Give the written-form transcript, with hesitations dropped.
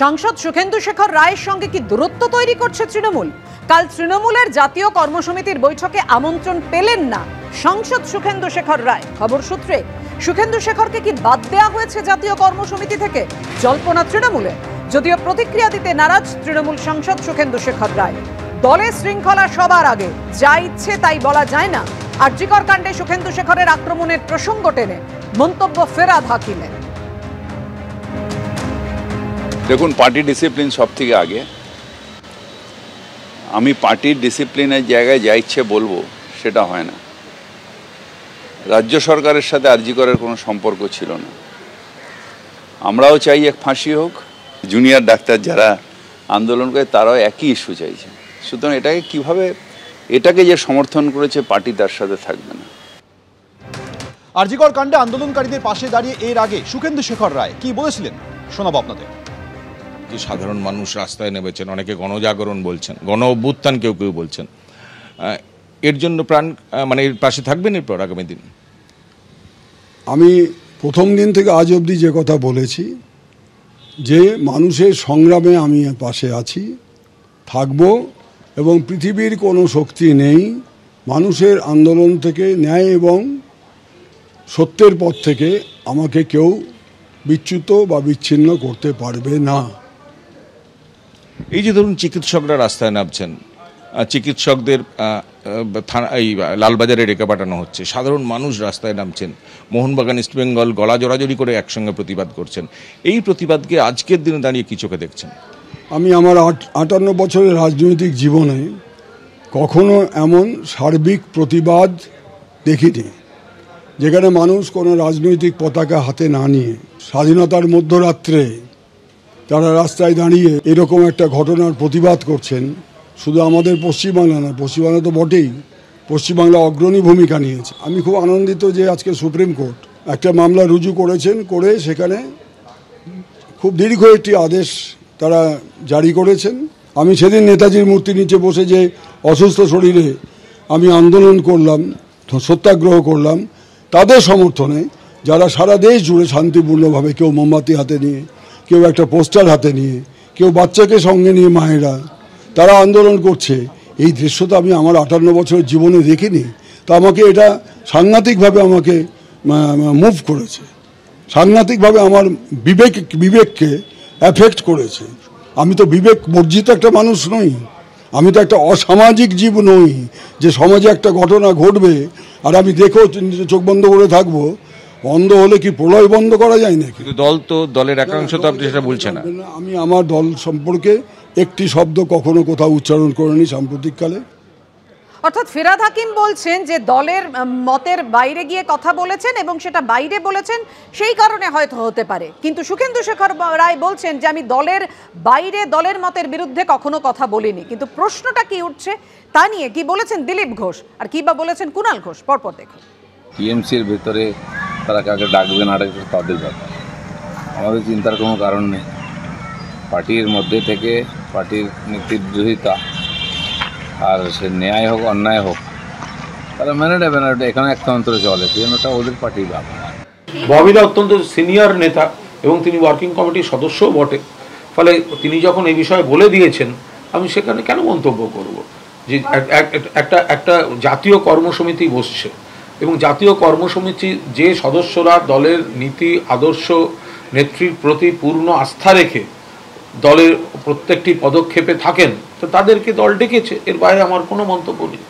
সাংসদ সুখেন্দু শেখর রায়ের সঙ্গে কি দূরত্ব তৈরি করছে তৃণমূল? কাল তৃণমূলের জাতীয় কর্মসমিতির বৈঠকে আমন্ত্রণ পেলেন না সাংসদ সুখেন্দু শেখর রায়। খবর সূত্রে সুখেন্দু শেখরকে কি বাদ দেওয়া হয়েছে জাতীয় কর্মসমিতি থেকে? জল্পনা তৃণমূলে। যদিও প্রতিক্রিয়া দিতে নারাজ তৃণমূল সাংসদ সুখেন্দু শেখর রায়। দলে শৃঙ্খলা সবার আগে, যা ইচ্ছে তাই বলা যায় না। আরজিকর কাণ্ডে সুখেন্দু শেখরের আক্রমণের প্রসঙ্গ টেনে মন্তব্য ফেরাদ হাকিমের। দেখুন, পার্টি ডিসিপ্লিন সব থেকে আগে। আমি পার্টির ডিসিপ্লিনের জায়গায় যা ইচ্ছে বলবো সেটা হয় না। রাজ্য সরকারের সাথে আরজিকরের কোনো সম্পর্ক ছিল না। আমরাও চাই এক ফাঁসি হোক, জুনিয়র ডাক্তার যারা আন্দোলন করে তারাও একই ইস্যু চাইছে। সুতরাং এটাকে যে সমর্থন করেছে পার্টি তার সাথে থাকবে না। আরজিকর কাণ্ডে আন্দোলনকারীদের পাশে দাঁড়িয়ে এর আগে সুখেন্দু শেখর রায় কি বলেছিলেন শোনাবো আপনাদের। সাধারণ মানুষ রাস্তায় নেমেছেন, অনেকে গণজাগরণ বলছেন, গণ অভ্যুত্থান কেউ কেউ বলছেন। এর জন্য এর পাশে থাকবেন এরপর আগামী দিন? আমি প্রথম দিন থেকে আজ অবধি যে কথা বলেছি, যে মানুষের সংগ্রামে আমি পাশে আছি, থাকব, এবং পৃথিবীর কোনো শক্তি নেই মানুষের আন্দোলন থেকে, ন্যায় এবং সত্যের পথ থেকে আমাকে কেউ বিচ্যুত বা বিচ্ছিন্ন করতে পারবে না। এই যে ধরুন চিকিৎসকরা রাস্তায় নামছেন, চিকিৎসকদের এই লালবাজারে রেখে পাঠানো হচ্ছে, সাধারণ মানুষ রাস্তায় নামছেন, মোহনবাগান ইস্টবেঙ্গল গলা জড়াজড়ি করে একসঙ্গে প্রতিবাদ করছেন, এই প্রতিবাদকে আজকের দিনে দাঁড়িয়ে কি চোখে দেখছেন? আমি আমার 58 বছরের রাজনৈতিক জীবনে কখনো এমন সার্বিক প্রতিবাদ দেখিনি, যেখানে মানুষ কোনো রাজনৈতিক পতাকা হাতে না নিয়ে স্বাধীনতার মধ্যরাত্রে তারা রাস্তায় দাঁড়িয়ে এরকম একটা ঘটনার প্রতিবাদ করছেন। শুধু আমাদের পশ্চিমবাংলা না, পশ্চিমবাংলা তো বটেই, পশ্চিমবাংলা অগ্রণী ভূমিকা নিয়েছে। আমি খুব আনন্দিত যে আজকে সুপ্রিম কোর্ট একটা মামলা রুজু করেছেন, করে সেখানে খুব দীর্ঘ একটি আদেশ তারা জারি করেছেন। আমি সেদিন নেতাজির মূর্তির নিচে বসে যে অসুস্থ শরীরে আমি আন্দোলন করলাম, সত্যাগ্রহ করলাম, তাদের সমর্থনে যারা সারা দেশ জুড়ে শান্তিপূর্ণভাবে, কেউ মোমবাতি হাতে নিয়ে, কেউ একটা পোস্টার হাতে নিয়ে, কেউ বাচ্চাকে সঙ্গে নিয়ে, মায়েরা তারা আন্দোলন করছে, এই দৃশ্য তো আমি আমার 58 বছরের জীবনে দেখিনি। তো আমাকে এটা সাংঘাতিকভাবে আমাকে মুভ করেছে, সাংঘাতিকভাবে আমার বিবেককে অ্যাফেক্ট করেছে। আমি তো বিবেক বর্জিত একটা মানুষ নই, আমি তো একটা অসামাজিক জীব নই যে সমাজে একটা ঘটনা ঘটবে আর আমি দেখেও চোখ বন্ধ করে থাকবো। অন্ধ হলে কি প্রলয় বন্ধ করা যায় না? কিন্তু দল তো, দলের একাংশ তো আপনি সেটা বলছেন না। আমি আমার দল সম্পর্কে একটি শব্দ কখনো কোথাও উচ্চারণ করিনি সাম্প্রতিককালে। অর্থাৎ ফেরাদ হাকিম বলছেন যে দলের মতের বাইরে গিয়ে কথা বলেছেন এবং সেটা বাইরে বলেছেন, সেই কারণে হয়তো হতে পারে। কিন্তু সুখেন্দু শেখর রায় বলছেন যে আমি দলের বাইরে, দলের মতের বিরুদ্ধে কখনো কথা বলিনি। কিন্তু প্রশ্নটা কি উঠছে তা নিয়ে কি বলেছেন দিলীপ ঘোষ আর কি বা বলেছেন কুণাল ঘোষ, পরপর দেখুন। টিএমসির ভেতরে তারা কাকে ডাকবে না ডাকবে তাদের ব্যাপার, আমাদের চিন্তার কোনো কারণ নেই। পার্টির মধ্যে থেকে পার্টির নীতির বিরোধিতা, আর সে ন্যায় হোক অন্যায় হোক, তারা মেনে নেবে না। এখানে একতন্ত্র চলে, সেজন্যটা ওদের পার্টির ব্যাপার। ববিদা অত্যন্ত সিনিয়র নেতা এবং তিনি ওয়ার্কিং কমিটির সদস্যও বটে, ফলে তিনি যখন এই বিষয়ে বলে দিয়েছেন, আমি সেখানে কেন মন্তব্য করব? যে একটা জাতীয় কর্মসমিতি বসছে এবং জাতীয় কর্মসমিতি যে সদস্যরা দলের নীতি আদর্শ নেত্রীর প্রতি পূর্ণ আস্থা রেখে দলের প্রত্যেকটি পদক্ষেপে থাকেন, তো তাদেরকে দল ডেকেছে, এর বাইরে আমার কোনো মন্তব্য নেই।